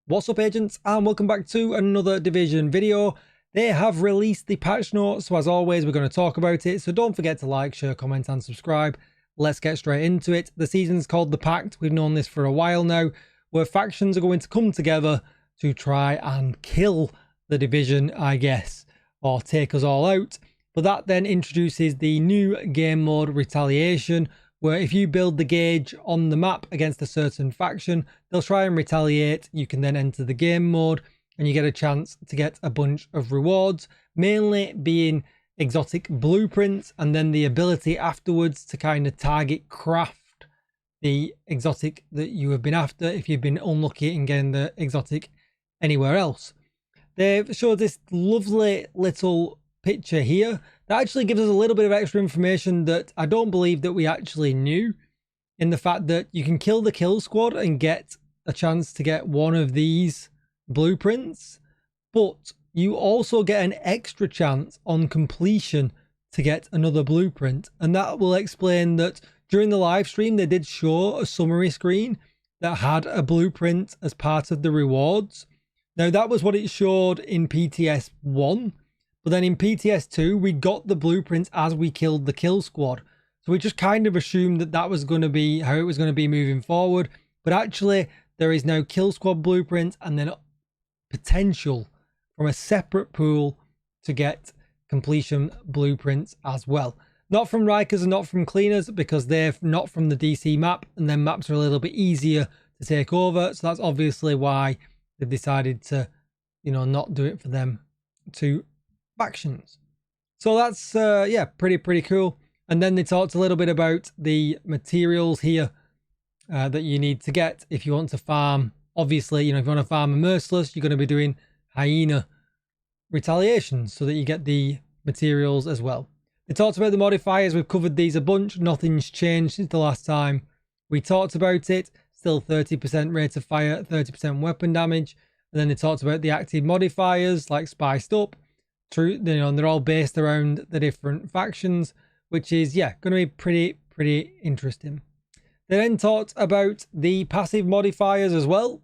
What's up, agents, and welcome back to another Division video. They have released the patch notes, so as always we're going to talk about it, so don't forget to like, share, comment and subscribe. Let's get straight into it. The season's called The Pact. We've known this for a while now, where factions are going to come together to try and kill the Division, I guess, or take us all out. But that then introduces the new game mode, Retaliation, where if you build the gauge on the map against a certain faction, they'll try and retaliate. You can then enter the game mode and you get a chance to get a bunch of rewards, mainly being exotic blueprints, and then the ability afterwards to kind of target craft the exotic that you have been after if you've been unlucky in getting the exotic anywhere else. They've showed this lovely little picture here that actually gives us a little bit of extra information that I don't believe that we actually knew, in the fact that you can kill the kill squad and get a chance to get one of these blueprints, but you also get an extra chance on completion to get another blueprint. And that will explain that during the live stream they did show a summary screen that had a blueprint as part of the rewards. Now that was what it showed in PTS 1. But then in PTS 2, we got the blueprints as we killed the kill squad. So we just kind of assumed that that was going to be how it was going to be moving forward. But actually, there is now kill squad blueprints and then potential from a separate pool to get completion blueprints as well. Not from Rikers and not from Cleaners, because they're not from the DC map, and then maps are a little bit easier to take over. So that's obviously why they've decided to, not do it for them to factions. So that's yeah, pretty cool. And then they talked a little bit about the materials here that you need to get if you want to farm. Obviously, if you want to farm a merciless, you're going to be doing hyena retaliation so that you get the materials as well. They talked about the modifiers. We've covered these a bunch. Nothing's changed since the last time we talked about it. Still 30% rate of fire, 30% weapon damage. And then they talked about the active modifiers like spiced up. True, they're all based around the different factions, which is, yeah, going to be pretty interesting. They then talked about the passive modifiers as well,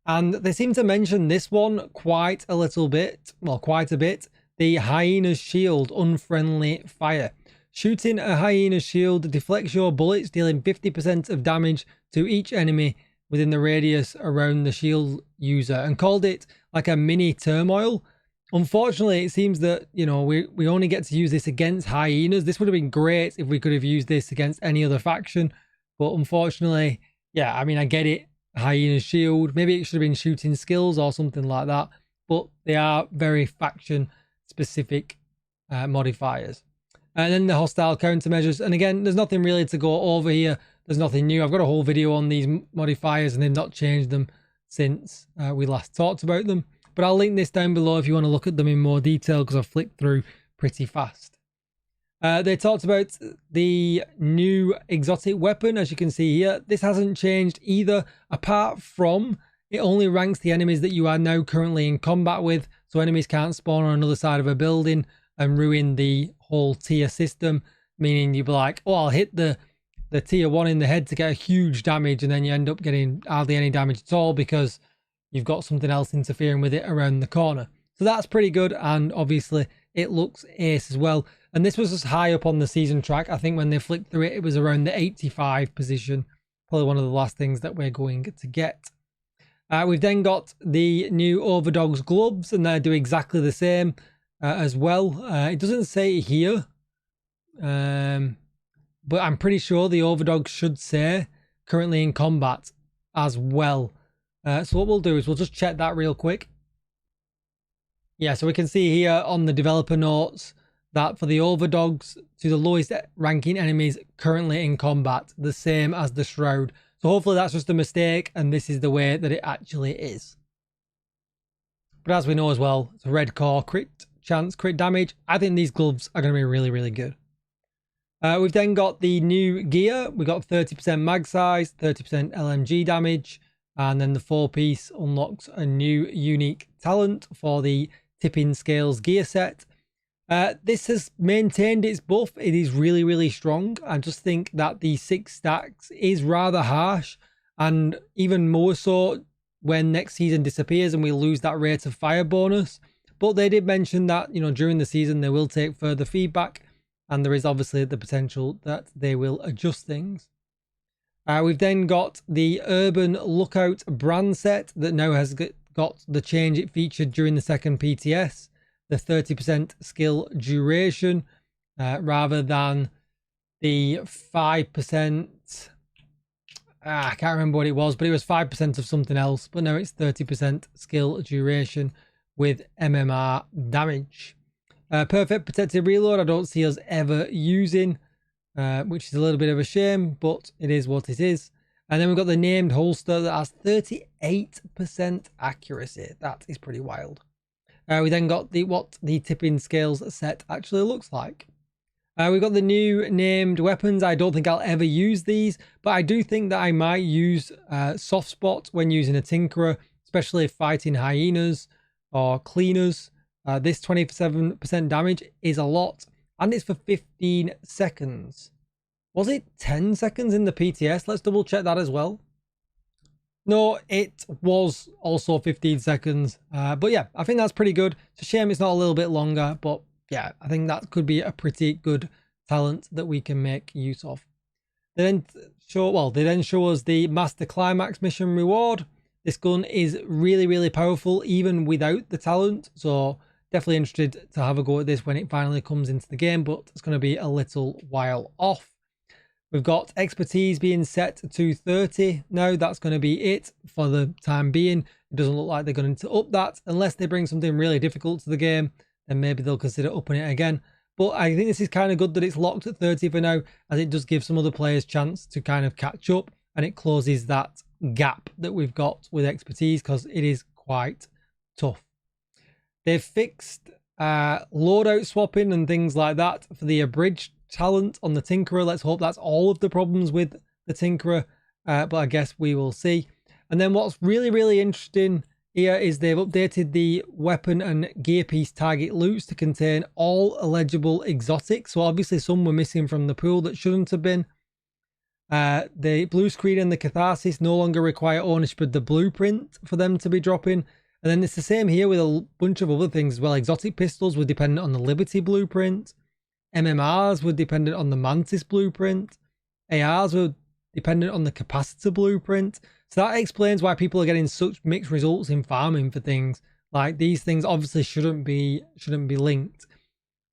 and they seem to mention this one quite a bit. The Hyena's Shield, unfriendly fire. Shooting a Hyena's Shield deflects your bullets, dealing 50% of damage to each enemy within the radius around the shield user, and called it like a mini turmoil. Unfortunately, it seems that, we only get to use this against hyenas. This would have been great if we could have used this against any other faction. But unfortunately, yeah, I mean, I get it. Hyena's Shield. Maybe it should have been shooting skills or something like that. But they are very faction-specific modifiers. And then the hostile countermeasures. And again, there's nothing really to go over here. There's nothing new. I've got a whole video on these modifiers and they've not changed them since we last talked about them. But I'll link this down below if you want to look at them in more detail, because I've flicked through pretty fast. They talked about the new exotic weapon, as you can see here. This hasn't changed either, apart from it only ranks the enemies that you are now currently in combat with. So enemies can't spawn on another side of a building and ruin the whole tier system, meaning you'd be like, oh, I'll hit the tier 1 in the head to get a huge damage, and then you end up getting hardly any damage at all because you've got something else interfering with it around the corner. So that's pretty good, and obviously it looks ace as well. And this was just high up on the season track. I think when they flicked through it, it was around the 85 position. Probably one of the last things that we're going to get. We've then got the new Overdog's gloves, and they do exactly the same as well. It doesn't say here, but I'm pretty sure the Overdog should say currently in combat as well. So what we'll do is we'll just check that real quick. Yeah, so we can see here on the developer notes that for the Overdogs, to the lowest ranking enemies currently in combat, the same as the Shroud. So hopefully that's just a mistake and this is the way that it actually is. But as we know as well, it's a red core, crit chance, crit damage. I think these gloves are going to be really good. We've then got the new gear. We got 30% mag size, 30% LMG damage. And then the 4-piece unlocks a new unique talent for the tipping scales gear set. This has maintained its buff. It is really strong. I just think that the 6 stacks is rather harsh, and even more so when next season disappears and we lose that rate of fire bonus. But they did mention that, you know, during the season they will take further feedback, and there is obviously the potential that they will adjust things. We've then got the Urban Lookout brand set that now has got the change it featured during the second PTS, the 30% skill duration, rather than the 5%. I can't remember what it was, but it was 5% of something else. But now it's 30% skill duration with MMR damage. Perfect protective reload, I don't see us ever using, which is a little bit of a shame, but it is what it is. And then we've got the named holster that has 38% accuracy. That is pretty wild. We then got what the tipping scales set actually looks like. We've got the new named weapons. I don't think I'll ever use these, but I do think that I might use soft spot when using a Tinkerer, especially if fighting hyenas or cleaners. This 27% damage is a lot, and it's for 15 seconds. Was it 10 seconds in the PTS? Let's double check that as well. No, it was also 15 seconds. But yeah, I think that's pretty good. It's a shame it's not a little bit longer, but yeah, I think that could be a pretty good talent that we can make use of. They then show us the Master Climax mission reward. This gun is really, really powerful, even without the talent. So definitely interested to have a go at this when it finally comes into the game, but it's going to be a little while off. We've got expertise being set to 30 now. That's going to be it for the time being. It doesn't look like they're going to up that unless they bring something really difficult to the game. Then maybe they'll consider upping it again. But I think this is kind of good that it's locked at 30 for now, as it does give some other players chance to kind of catch up, and it closes that gap that we've got with expertise, because it is quite tough. They've fixed loadout swapping and things like that for the abridged talent on the Tinkerer. Let's hope that's all of the problems with the Tinkerer, but I guess we will see. And then what's really, really interesting here is they've updated the weapon and gear piece target loots to contain all eligible exotics. So obviously some were missing from the pool that shouldn't have been. The blue screen and the Catharsis no longer require ownership of the blueprint for them to be dropping. And then it's the same here with a bunch of other things as well. Exotic pistols were dependent on the Liberty blueprint. MMRs were dependent on the Mantis blueprint. ARs were dependent on the Capacitor blueprint. So that explains why people are getting such mixed results in farming for things. Like, these things obviously shouldn't be linked.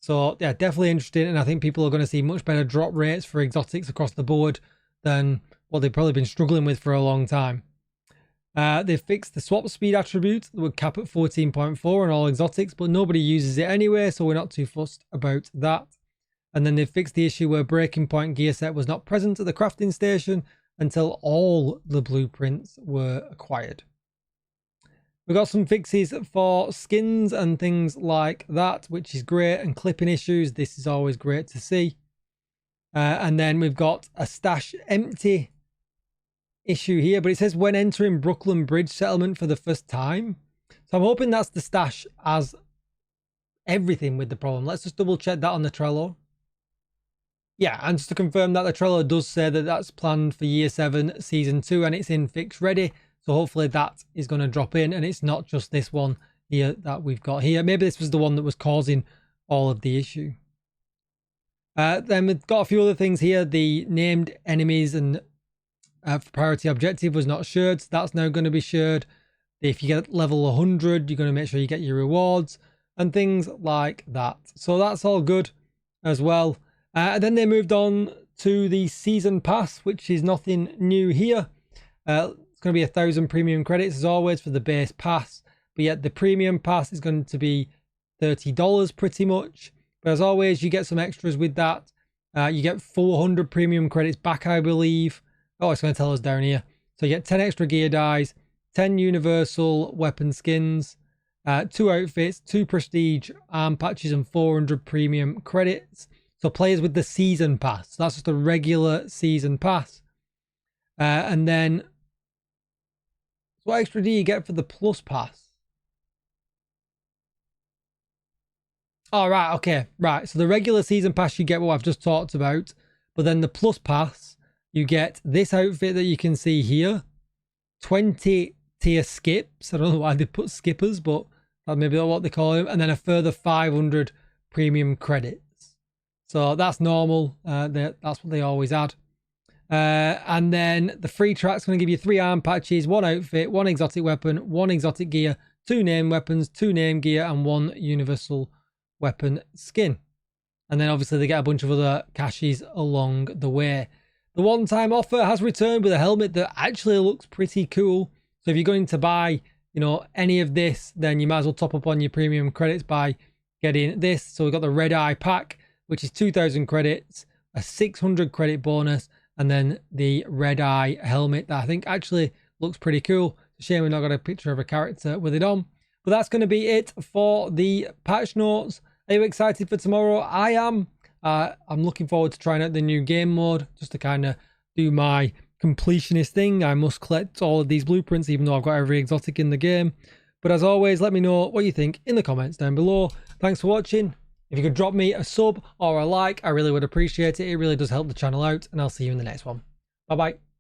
So yeah, definitely interesting, and I think people are going to see much better drop rates for exotics across the board than what they've probably been struggling with for a long time. They've fixed the swap speed attribute that would cap at 14.4 on all exotics, but nobody uses it anyway, so we're not too fussed about that. And then they've fixed the issue where Breaking Point gear set was not present at the crafting station until all the blueprints were acquired. We've got some fixes for skins and things like that, which is great, and clipping issues. This is always great to see. And then we've got a stash empty issue here, but it says when entering Brooklyn Bridge settlement for the first time. So I'm hoping that's the stash as everything with the problem. Let's just double check that on the Trello. Yeah, and just to confirm that the Trello does say that that's planned for Year 7 Season 2 and it's in fix ready. So hopefully that is going to drop in and it's not just this one here that we've got here. Maybe this was the one that was causing all of the issue. Then we've got a few other things here. The named enemies and priority objective was not shared. So that's now going to be shared. If you get level 100, you're going to make sure you get your rewards and things like that. So that's all good as well. And then they moved on to the season pass, which is nothing new here. It's going to be 1,000 premium credits as always for the base pass, but yet the premium pass is going to be $30 pretty much. But as always, you get some extras with that. You get 400 premium credits back, I believe. Oh, it's going to tell us down here. So you get 10 extra gear dies, 10 universal weapon skins, 2 outfits, 2 prestige arm patches, and 400 premium credits. So players with the season pass. So that's just a regular season pass. And then what extra do you get for the plus pass? Oh, right. Okay. Right. So the regular season pass, you get what I've just talked about. But then the plus pass, you get this outfit that you can see here. 20 tier skips. I don't know why they put skippers, but maybe that's what they call them. And then a further 500 premium credits. So that's normal. That's what they always add. And then the free track's going to give you 3 arm patches, 1 outfit, 1 exotic weapon, 1 exotic gear, 2 name weapons, 2 name gear, and 1 universal weapon skin. And then obviously they get a bunch of other caches along the way. The one-time offer has returned with a helmet that actually looks pretty cool. So if you're going to buy, you know, any of this, then you might as well top up on your premium credits by getting this. So we've got the Red Eye pack, which is 2,000 credits, a 600 credit bonus, and then the Red Eye helmet that I think actually looks pretty cool. It's a shame we've not got a picture of a character with it on. But that's going to be it for the patch notes. Are you excited for tomorrow? I am. I'm looking forward to trying out the new game mode just to kind of do my completionist thing. I must collect all of these blueprints even though I've got every exotic in the game. But as always, let me know what you think in the comments down below. Thanks for watching. If you could drop me a sub or a like, I really would appreciate it. It really does help the channel out, and I'll see you in the next one. Bye bye.